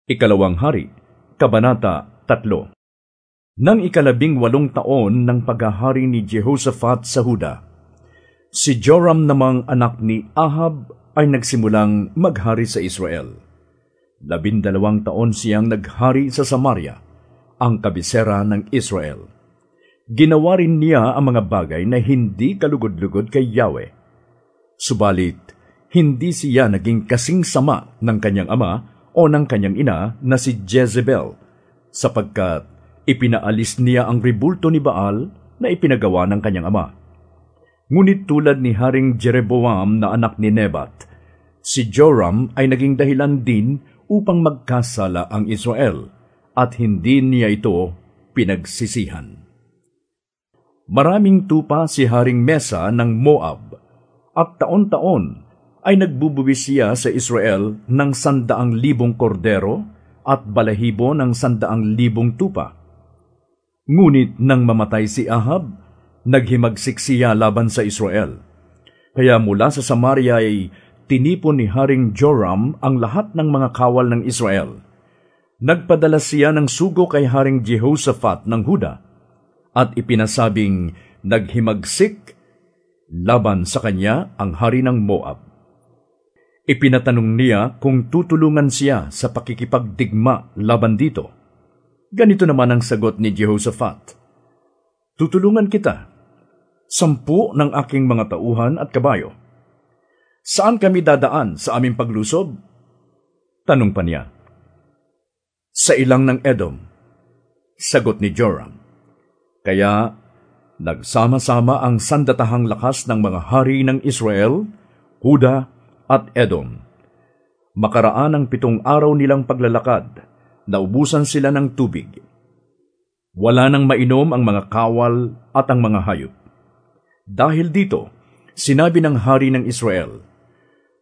Ikalawang Hari, Kabanata 3. Nang 18 taon ng paghahari ni Jehoshaphat sa Huda, si Joram namang anak ni Ahab ay nagsimulang maghari sa Israel. 12 taon siyang naghari sa Samaria, ang kabisera ng Israel. Ginawa rin niya ang mga bagay na hindi kalugod-lugod kay Yahweh. Subalit, hindi siya naging kasing sama ng kanyang ama o ng kanyang ina na si Jezebel, sapagkat ipinaalis niya ang ribulto ni Baal na ipinagawa ng kanyang ama. Ngunit tulad ni Haring Jeroboam na anak ni Nebat, si Joram ay naging dahilan din upang magkasala ang Israel, at hindi niya ito pinagsisihan. Maraming tupa si Haring Mesa ng Moab, at taon-taon ay nagbubuwis siya sa Israel ng 100,000 kordero at balahibo ng 100,000 tupa. Ngunit nang mamatay si Ahab, naghimagsik siya laban sa Israel. Kaya mula sa Samaria ay tinipon ni Haring Joram ang lahat ng mga kawal ng Israel. Nagpadala siya ng sugo kay Haring Jehoshaphat ng Huda, at ipinasabing naghimagsik laban sa kanya ang hari ng Moab. Ipinatanong niya kung tutulungan siya sa pakikipagdigma laban dito. Ganito naman ang sagot ni Jehoshaphat: "Tutulungan kita. 10 ng aking mga tauhan at kabayo. Saan kami dadaan sa aming paglusob?" Tanong pa niya. "Sa ilang ng Edom," sagot ni Joram. Kaya nagsama-sama ang sandatahang lakas ng mga hari ng Israel, Huda at Edom. Makaraan ang 7 araw nilang paglalakad, naubusan sila ng tubig. Wala nang mainom ang mga kawal at ang mga hayop. Dahil dito, sinabi ng hari ng Israel,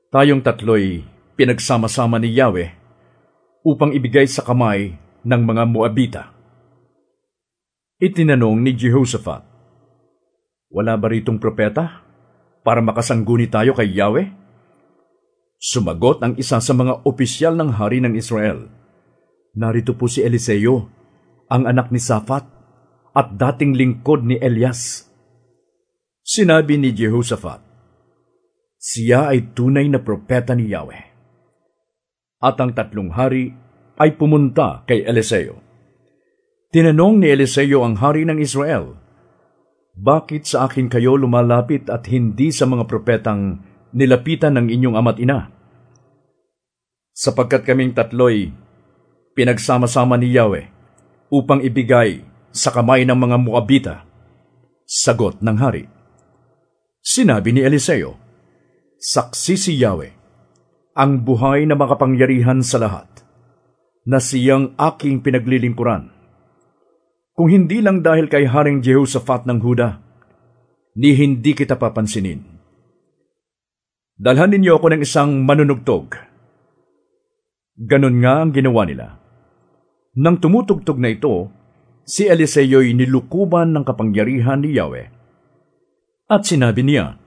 "Tayong tatlo'y pinagsama-sama ni Yahweh upang ibigay sa kamay ng mga Moabita." Itinanong ni Jehoshaphat, "Wala ba ritong propeta para makasangguni tayo kay Yahweh?" Sumagot ang isa sa mga opisyal ng hari ng Israel, "Narito po si Eliseo, ang anak ni Shaphat, at dating lingkod ni Elias." Sinabi ni Jehoshaphat, "Siya ay tunay na propeta ni Yahweh." At ang 3 hari ay pumunta kay Eliseo. Tinanong ni Eliseo ang hari ng Israel, "Bakit sa akin kayo lumalapit at hindi sa mga propetang nilapitan ng inyong ama't ina?" "Sapagkat kaming tatlo'y pinagsama-sama ni Yahweh upang ibigay sa kamay ng mga Moabita," sagot ng hari. Sinabi ni Eliseo, "Saksi si Yahweh, ang buhay na makapangyarihan sa lahat, na siyang aking pinaglilingkuran. Kung hindi lang dahil kay Haring Jehoshaphat ng Huda, ni hindi kita papansinin. Dalhan ninyo ako ng isang manunugtog." Ganon nga ang ginawa nila. Nang tumutugtog na ito, si Eliseo'y nilukuban ng kapangyarihan ni Yahweh. At sinabi niya,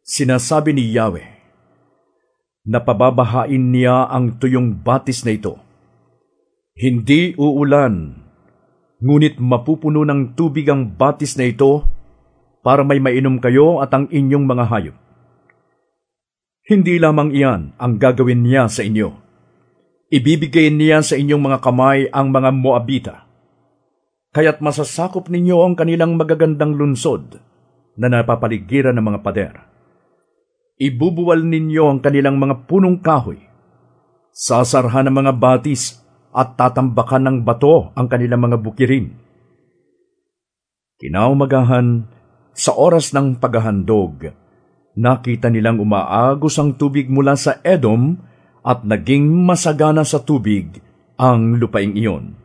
"Sinasabi ni Yahweh, napababahain niya ang tuyong batis na ito. Hindi uulan, ngunit mapupuno ng tubig ang batis na ito para may mainom kayo at ang inyong mga hayop. Hindi lamang iyan ang gagawin niya sa inyo. Ibibigay niya sa inyong mga kamay ang mga Moabita. Kaya't masasakop ninyo ang kanilang magagandang lunsod na napapaligiran ng mga pader. Ibubuwal ninyo ang kanilang mga punong kahoy. Sasarhan ng mga batis at tatambakan ng bato ang kanilang mga bukirin." Kinaumagahan, sa oras ng paghahandog, nakita nilang umaagos ang tubig mula sa Edom at naging masagana sa tubig ang lupaing iyon.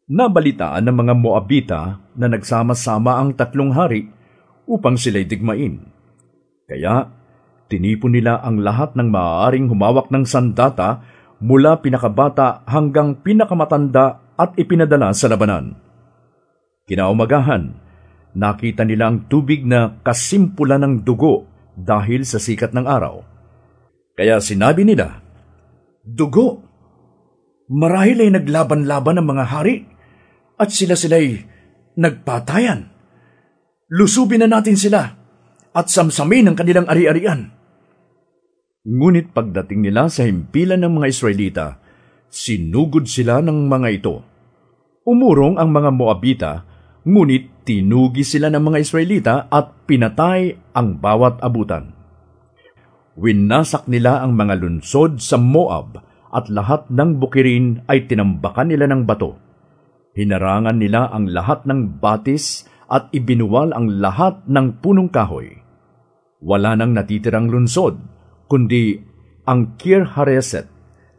Nabalitaan ng mga Moabita na nagsama-sama ang 3 hari upang sila'y digmain. Kaya tinipon nila ang lahat ng maaaring humawak ng sandata mula pinakabata hanggang pinakamatanda at ipinadala sa labanan. Kinaumagahan, nakita nila ang tubig na kasimpulan ng dugo dahil sa sikat ng araw. Kaya sinabi nila, "Dugo! Marahil ay naglaban-laban ang mga hari at sila'y nagpatayan. Lusubin na natin sila at samsamin ang kanilang ari-arian. Ngunit pagdating nila sa himpilan ng mga Israelita, sinugod sila ng mga ito. Umurong ang mga Moabita, ngunit tinugi sila ng mga Israelita at pinatay ang bawat abutan. Winasak nila ang mga lunsod sa Moab at lahat ng bukirin ay tinambakan nila ng bato. Hinarangan nila ang lahat ng batis at ibinuwal ang lahat ng punong kahoy. Wala nang natitirang lunsod, kundi ang Kir Hareset,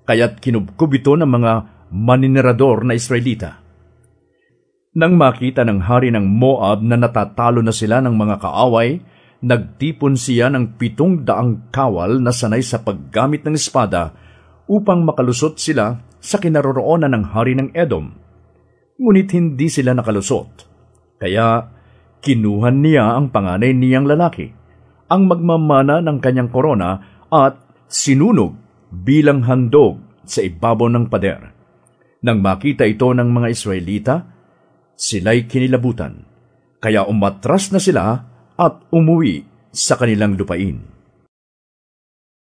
kaya't kinubkob ito ng mga maninirador na Israelita. Nang makita ng hari ng Moab na natatalo na sila ng mga kaaway, nagtipon siya ng 700 kawal na sanay sa paggamit ng espada upang makalusot sila sa kinaroroonan ng hari ng Edom. Ngunit hindi sila nakalusot, kaya kinuhan niya ang panganay niyang lalaki, ang magmamana ng kanyang korona, at sinunog bilang handog sa ibabaw ng pader. Nang makita ito ng mga Israelita, sila'y kinilabutan, kaya umatras na sila at umuwi sa kanilang lupain.